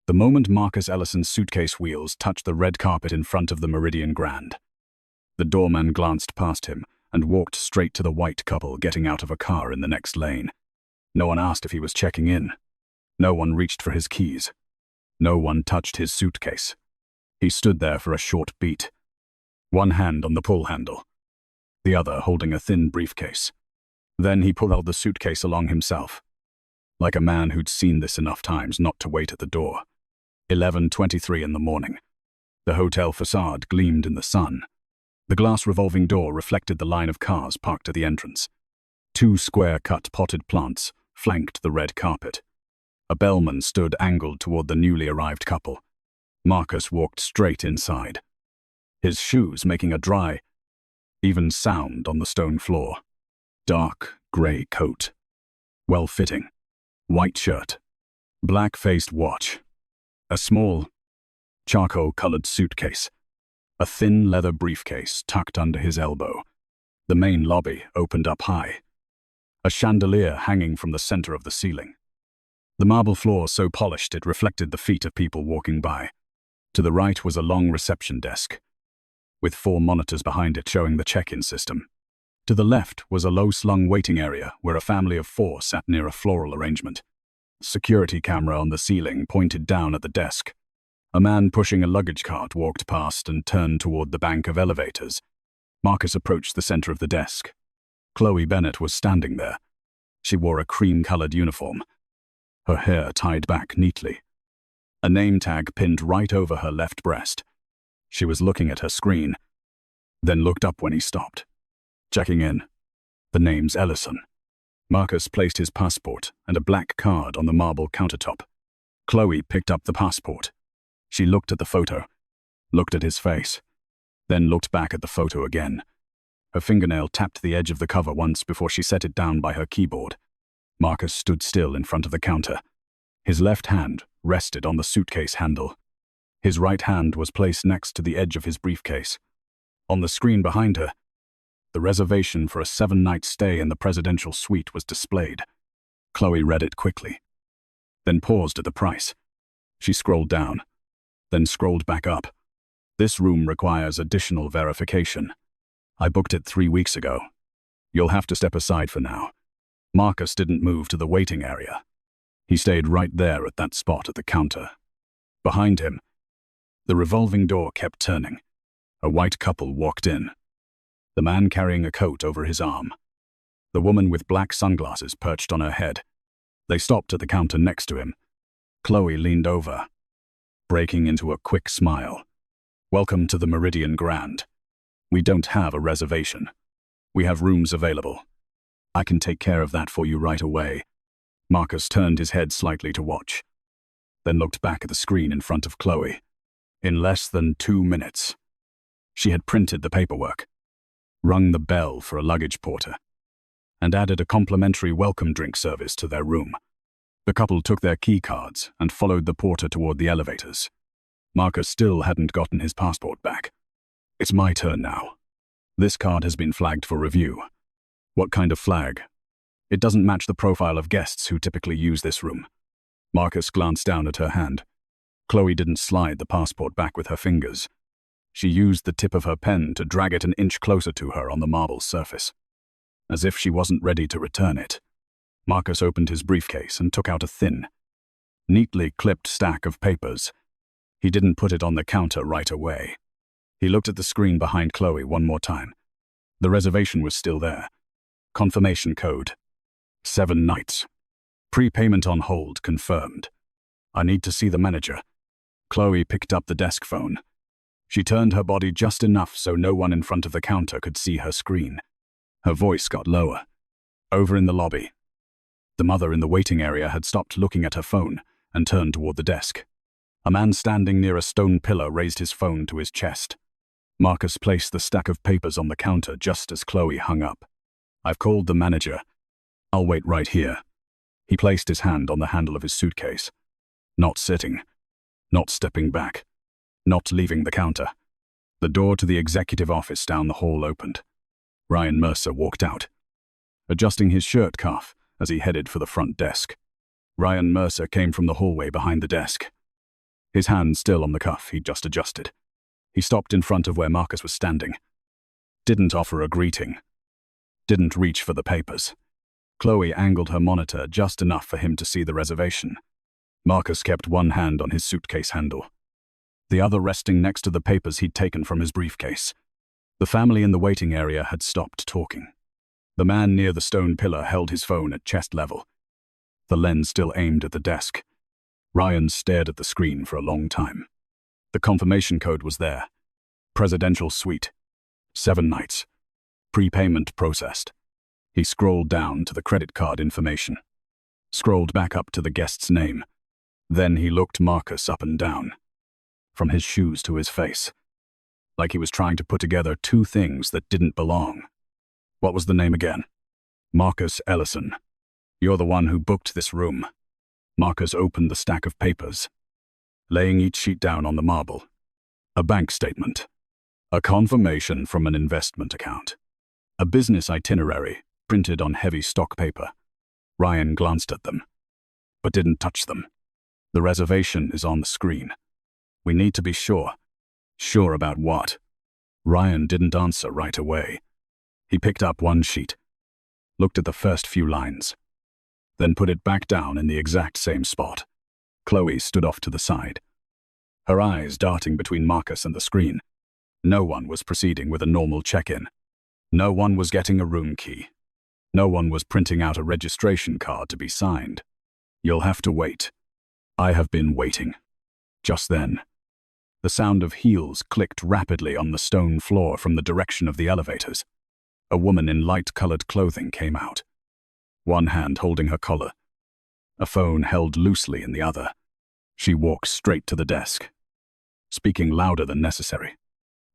The moment Marcus Ellison's suitcase wheels touched the red carpet in front of the Meridian Grand, the doorman glanced past him and walked straight to the white couple getting out of a car in the next lane. No one asked if he was checking in. No one reached for his keys. No one touched his suitcase. He stood there for a short beat, one hand on the pull handle, the other holding a thin briefcase. Then he pulled the suitcase along himself, like a man who'd seen this enough times not to wait at the door. 11:23 in the morning. The hotel facade gleamed in the sun. The glass revolving door reflected the line of cars parked at the entrance. 2 square-cut potted plants flanked the red carpet. A bellman stood angled toward the newly arrived couple. Marcus walked straight inside, his shoes making a dry, even sound on the stone floor. Dark grey coat, well-fitting, white shirt, black-faced watch, a small, charcoal-colored suitcase, a thin leather briefcase tucked under his elbow. The main lobby opened up high, a chandelier hanging from the center of the ceiling. The marble floor so polished it reflected the feet of people walking by. To the right was a long reception desk, with 4 monitors behind it showing the check-in system. To the left was a low-slung waiting area where a family of 4 sat near a floral arrangement. A security camera on the ceiling pointed down at the desk. A man pushing a luggage cart walked past and turned toward the bank of elevators. Marcus approached the center of the desk. Chloe Bennett was standing there. She wore a cream-colored uniform, her hair tied back neatly, a name tag pinned right over her left breast. She was looking at her screen, then looked up when he stopped. Checking in. The name's Ellison. Marcus placed his passport and a black card on the marble countertop. Chloe picked up the passport. She looked at the photo, looked at his face, then looked back at the photo again. Her fingernail tapped the edge of the cover once before she set it down by her keyboard. Marcus stood still in front of the counter. His left hand rested on the suitcase handle. His right hand was placed next to the edge of his briefcase. On the screen behind her, the reservation for a 7-night stay in the presidential suite was displayed. Chloe read it quickly, then paused at the price. She scrolled down, then scrolled back up. This room requires additional verification. I booked it 3 weeks ago. You'll have to step aside for now. Marcus didn't move to the waiting area. He stayed right there at that spot at the counter. Behind him, the revolving door kept turning. A white couple walked in, the man carrying a coat over his arm, the woman with black sunglasses perched on her head. They stopped at the counter next to him. Chloe leaned over, breaking into a quick smile. "Welcome to the Meridian Grand. We don't have a reservation. We have rooms available. I can take care of that for you right away." Marcus turned his head slightly to watch, then looked back at the screen in front of Chloe. In less than 2 minutes, she had printed the paperwork, rung the bell for a luggage porter, and added a complimentary welcome drink service to their room. The couple took their key cards and followed the porter toward the elevators. Marcus still hadn't gotten his passport back. "It's my turn now. This card has been flagged for review." "What kind of flag?" "It doesn't match the profile of guests who typically use this room." Marcus glanced down at her hand. Chloe didn't slide the passport back with her fingers. She used the tip of her pen to drag it an inch closer to her on the marble surface, as if she wasn't ready to return it. Marcus opened his briefcase and took out a thin, neatly clipped stack of papers. He didn't put it on the counter right away. He looked at the screen behind Chloe one more time. The reservation was still there. Confirmation code. 7 nights. Prepayment on hold confirmed. "I need to see the manager." Chloe picked up the desk phone. She turned her body just enough so no one in front of the counter could see her screen. Her voice got lower. Over in the lobby, the mother in the waiting area had stopped looking at her phone and turned toward the desk. A man standing near a stone pillar raised his phone to his chest. Marcus placed the stack of papers on the counter just as Chloe hung up. "I've called the manager. I'll wait right here." He placed his hand on the handle of his suitcase. Not sitting, not stepping back, not leaving the counter. The door to the executive office down the hall opened. Ryan Mercer walked out, adjusting his shirt cuff as he headed for the front desk. Ryan Mercer came from the hallway behind the desk. his hand still on the cuff he'd just adjusted. He stopped in front of where Marcus was standing. Didn't offer a greeting. Didn't reach for the papers. Chloe angled her monitor just enough for him to see the reservation. Marcus kept one hand on his suitcase handle, the other resting next to the papers he'd taken from his briefcase. The family in the waiting area had stopped talking. The man near the stone pillar held his phone at chest level, the lens still aimed at the desk. Ryan stared at the screen for a long time. The confirmation code was there. Presidential suite. 7 nights. Prepayment processed. He scrolled down to the credit card information. Scrolled back up to the guest's name. Then he looked Marcus up and down, from his shoes to his face, like he was trying to put together two things that didn't belong. What was the name again? Marcus Ellison. You're the one who booked this room. Marcus opened the stack of papers, laying each sheet down on the marble. A bank statement. A confirmation from an investment account. A business itinerary, printed on heavy stock paper. Ryan glanced at them, but didn't touch them. The reservation is on the screen. We need to be sure. Sure about what? Ryan didn't answer right away. He picked up one sheet, looked at the first few lines, then put it back down in the exact same spot. Chloe stood off to the side, her eyes darting between Marcus and the screen. No one was proceeding with a normal check-in. No one was getting a room key. No one was printing out a registration card to be signed. You'll have to wait. I have been waiting. Just then, the sound of heels clicked rapidly on the stone floor from the direction of the elevators. A woman in light-colored clothing came out, one hand holding her collar, a phone held loosely in the other. She walked straight to the desk, speaking louder than necessary.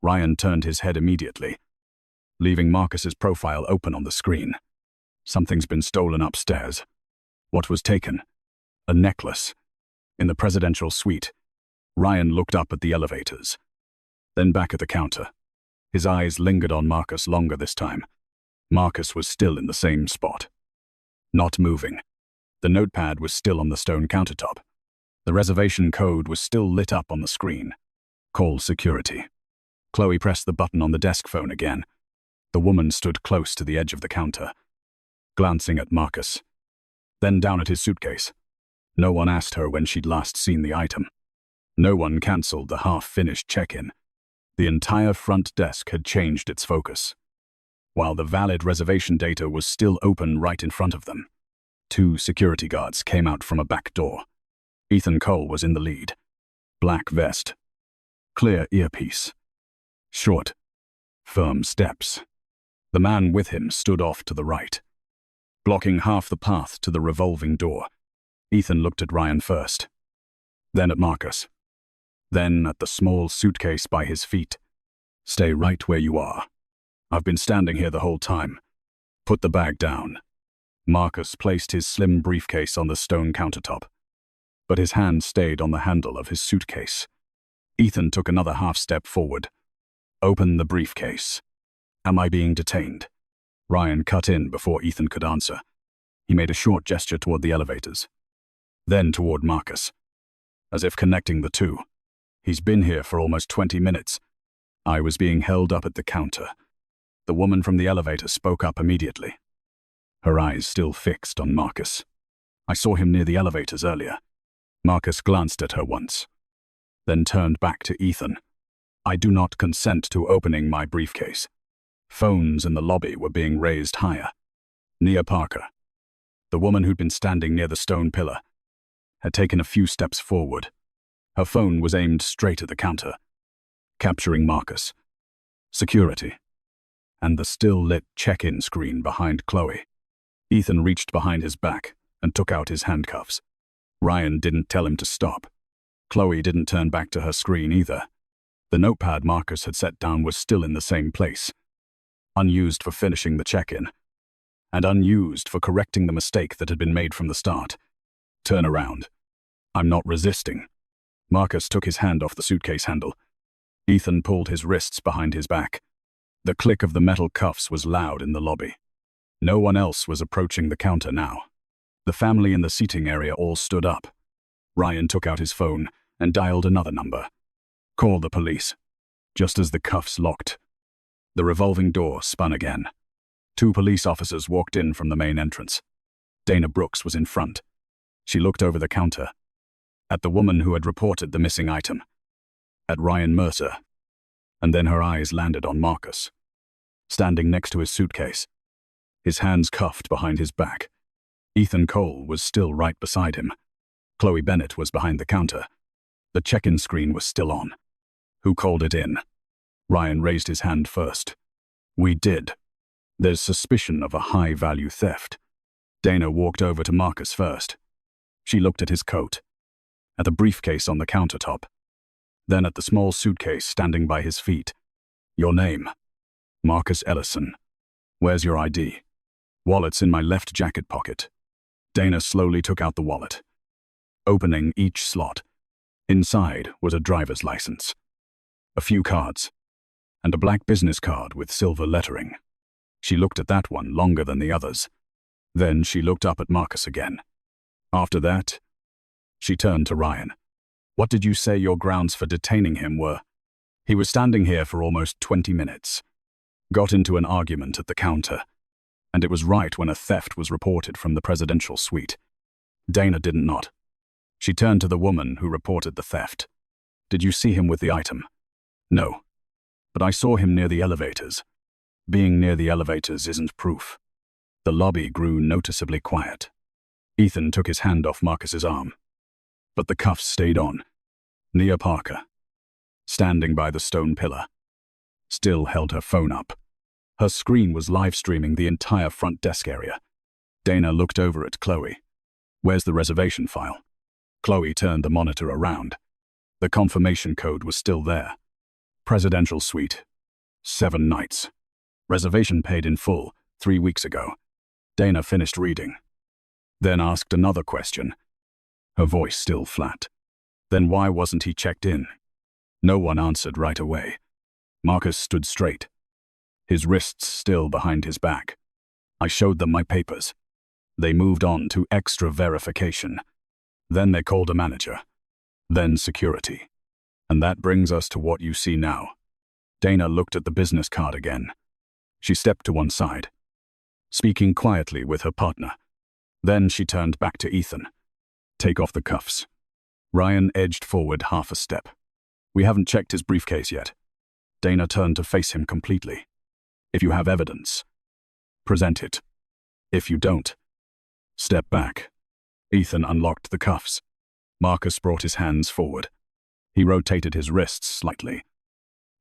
Ryan turned his head immediately, leaving Marcus's profile open on the screen. Something's been stolen upstairs. What was taken? A necklace. In the presidential suite. Ryan looked up at the elevators, then back at the counter. His eyes lingered on Marcus longer this time. Marcus was still in the same spot, not moving. The notepad was still on the stone countertop. The reservation code was still lit up on the screen. Call security. Chloe pressed the button on the desk phone again. The woman stood close to the edge of the counter, glancing at Marcus, then down at his suitcase. No one asked her when she'd last seen the item. No one cancelled the half-finished check-in. The entire front desk had changed its focus, while the valid reservation data was still open right in front of them. 2 security guards came out from a back door. Ethan Cole was in the lead. Black vest, clear earpiece, short, firm steps. The man with him stood off to the right, blocking half the path to the revolving door. Ethan looked at Ryan first, then at Marcus, then at the small suitcase by his feet. Stay right where you are. I've been standing here the whole time. Put the bag down. Marcus placed his slim briefcase on the stone countertop, but his hand stayed on the handle of his suitcase. Ethan took another half-step forward. Open the briefcase. Am I being detained? Ryan cut in before Ethan could answer. He made a short gesture toward the elevators, then toward Marcus, as if connecting the two. He's been here for almost 20 minutes. I was being held up at the counter. The woman from the elevator spoke up immediately, her eyes still fixed on Marcus. I saw him near the elevators earlier. Marcus glanced at her once, then turned back to Ethan. I do not consent to opening my briefcase. Phones in the lobby were being raised higher. Nia Parker, the woman who'd been standing near the stone pillar, had taken a few steps forward. Her phone was aimed straight at the counter, capturing Marcus, security, and the still-lit check-in screen behind Chloe. Ethan reached behind his back and took out his handcuffs. Ryan didn't tell him to stop. Chloe didn't turn back to her screen either. The notepad Marcus had set down was still in the same place, unused for finishing the check-in, and unused for correcting the mistake that had been made from the start. Turn around. I'm not resisting. Marcus took his hand off the suitcase handle. Ethan pulled his wrists behind his back. The click of the metal cuffs was loud in the lobby. No one else was approaching the counter now. The family in the seating area all stood up. Ryan took out his phone and dialed another number. Call the police. Just as the cuffs locked, the revolving door spun again. 2 police officers walked in from the main entrance. Dana Brooks was in front. She looked over the counter, at the woman who had reported the missing item, at Ryan Mercer, and then her eyes landed on Marcus, standing next to his suitcase, his hands cuffed behind his back. Ethan Cole was still right beside him. Chloe Bennett was behind the counter. The check-in screen was still on. Who called it in? Ryan raised his hand first. We did. There's suspicion of a high-value theft. Dana walked over to Marcus first. She looked at his coat, at the briefcase on the countertop, then at the small suitcase standing by his feet. Your name? Marcus Ellison. Where's your ID? Wallet's in my left jacket pocket. Dana slowly took out the wallet, opening each slot. Inside was a driver's license, a few cards, and a black business card with silver lettering. She looked at that one longer than the others. Then she looked up at Marcus again. After that, she turned to Ryan. What did you say your grounds for detaining him were? He was standing here for almost 20 minutes. Got into an argument at the counter, and it was right when a theft was reported from the presidential suite. Dana didn't nod. She turned to the woman who reported the theft. Did you see him with the item? No. But I saw him near the elevators. Being near the elevators isn't proof. The lobby grew noticeably quiet. Ethan took his hand off Marcus's arm. But the cuffs stayed on. Nia Parker, standing by the stone pillar, still held her phone up. Her screen was live-streaming the entire front desk area. Dana looked over at Chloe. Where's the reservation file? Chloe turned the monitor around. The confirmation code was still there. Presidential suite. 7 nights. Reservation paid in full 3 weeks ago. Dana finished reading, then asked another question, her voice still flat. Then why wasn't he checked in? No one answered right away. Marcus stood straight, his wrists still behind his back. I showed them my papers. They moved on to extra verification. Then they called a manager. Then security. And that brings us to what you see now. Dana looked at the business card again. She stepped to one side, speaking quietly with her partner. Then she turned back to Ethan. Take off the cuffs. Ryan edged forward half a step. We haven't checked his briefcase yet. Dana turned to face him completely. If you have evidence, present it. If you don't, step back. Ethan unlocked the cuffs. Marcus brought his hands forward. He rotated his wrists slightly,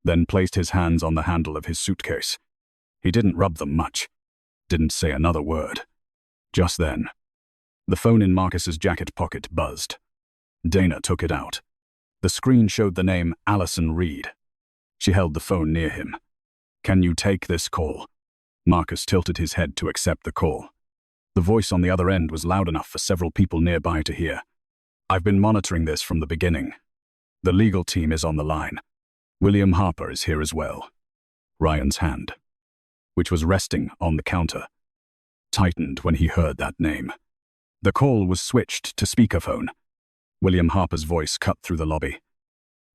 then placed his hands on the handle of his suitcase. He didn't rub them much, didn't say another word. Just then, the phone in Marcus's jacket pocket buzzed. Dana took it out. The screen showed the name Allison Reed. She held the phone near him. Can you take this call? Marcus tilted his head to accept the call. The voice on the other end was loud enough for several people nearby to hear. I've been monitoring this from the beginning. The legal team is on the line. William Harper is here as well. Ryan's hand, which was resting on the counter, tightened when he heard that name. The call was switched to speakerphone. William Harper's voice cut through the lobby,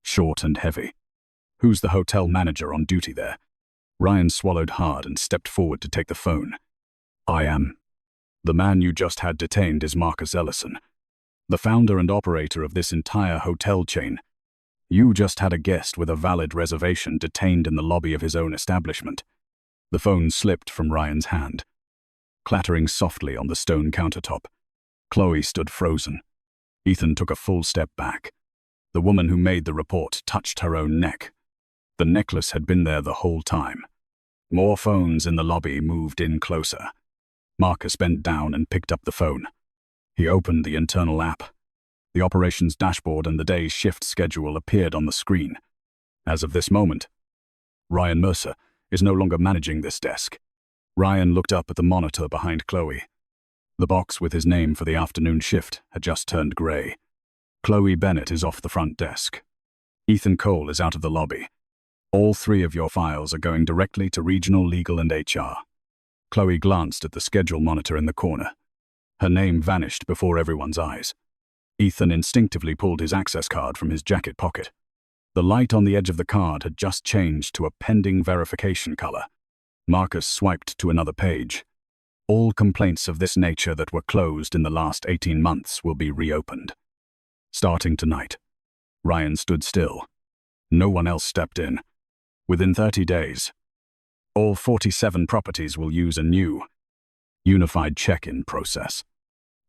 short and heavy. Who's the hotel manager on duty there? Ryan swallowed hard and stepped forward to take the phone. I am. The man you just had detained is Marcus Ellison, the founder and operator of this entire hotel chain. You just had a guest with a valid reservation detained in the lobby of his own establishment. The phone slipped from Ryan's hand, clattering softly on the stone countertop. Chloe stood frozen. Ethan took a full step back. The woman who made the report touched her own neck. The necklace had been there the whole time. More phones in the lobby moved in closer. Marcus bent down and picked up the phone. He opened the internal app. The operations dashboard and the day's shift schedule appeared on the screen. As of this moment, Ryan Mercer is no longer managing this desk. Ryan looked up at the monitor behind Chloe. The box with his name for the afternoon shift had just turned gray. Chloe Bennett is off the front desk. Ethan Cole is out of the lobby. All 3 of your files are going directly to Regional Legal and HR. Chloe glanced at the schedule monitor in the corner. Her name vanished before everyone's eyes. Ethan instinctively pulled his access card from his jacket pocket. The light on the edge of the card had just changed to a pending verification color. Marcus swiped to another page. All complaints of this nature that were closed in the last 18 months will be reopened. Starting tonight. Ryan stood still. No one else stepped in. Within 30 days, all 47 properties will use a new, unified check-in process.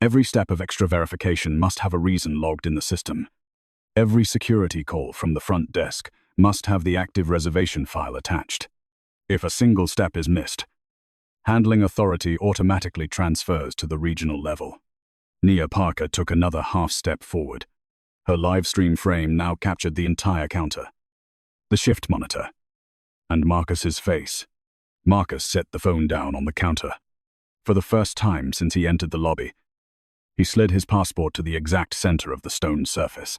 Every step of extra verification must have a reason logged in the system. Every security call from the front desk must have the active reservation file attached. If a single step is missed, handling authority automatically transfers to the regional level. Nia Parker took another half step forward. Her live stream frame now captured the entire counter, the shift monitor, and Marcus's face. Marcus set the phone down on the counter. For the first time since he entered the lobby, he slid his passport to the exact center of the stone surface.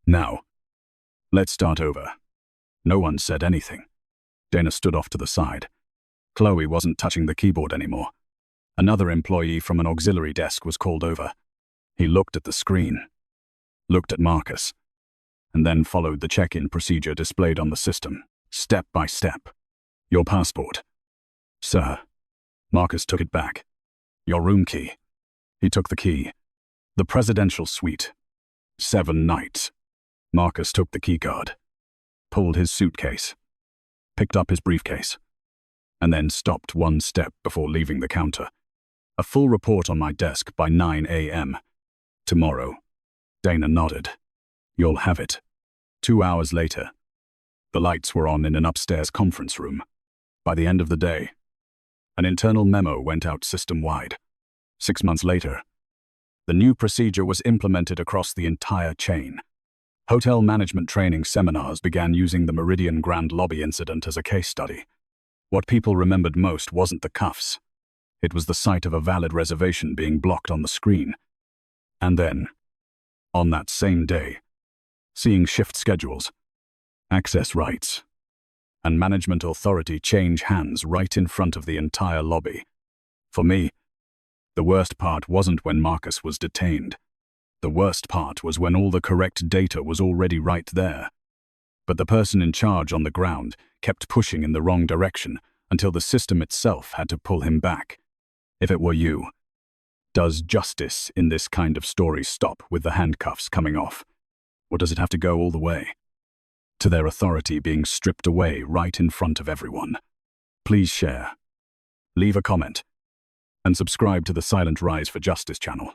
Now, let's start over. No one said anything. Dana stood off to the side. Chloe wasn't touching the keyboard anymore. Another employee from an auxiliary desk was called over. He looked at the screen, looked at Marcus, and then followed the check-in procedure displayed on the system, step by step. Your passport. Sir. Marcus took it back. Your room key. He took the key. The presidential suite. 7 nights. Marcus took the keycard, pulled his suitcase, picked up his briefcase, and then stopped one step before leaving the counter. A full report on my desk by 9 a.m. Tomorrow. Dana nodded. You'll have it. 2 hours later. The lights were on in an upstairs conference room. By the end of the day, an internal memo went out system-wide. 6 months later, the new procedure was implemented across the entire chain. Hotel management training seminars began using the Meridian Grand Lobby incident as a case study. What people remembered most wasn't the cuffs. It was the sight of a valid reservation being blocked on the screen. And then, on that same day, seeing shift schedules, access rights, and management authority change hands right in front of the entire lobby. For me, the worst part wasn't when Marcus was detained. The worst part was when all the correct data was already right there. But the person in charge on the ground kept pushing in the wrong direction until the system itself had to pull him back. If it were you, does justice in this kind of story stop with the handcuffs coming off? Or does it have to go all the way to their authority being stripped away right in front of everyone? Please share, leave a comment, and subscribe to the Silent Rise for Justice channel.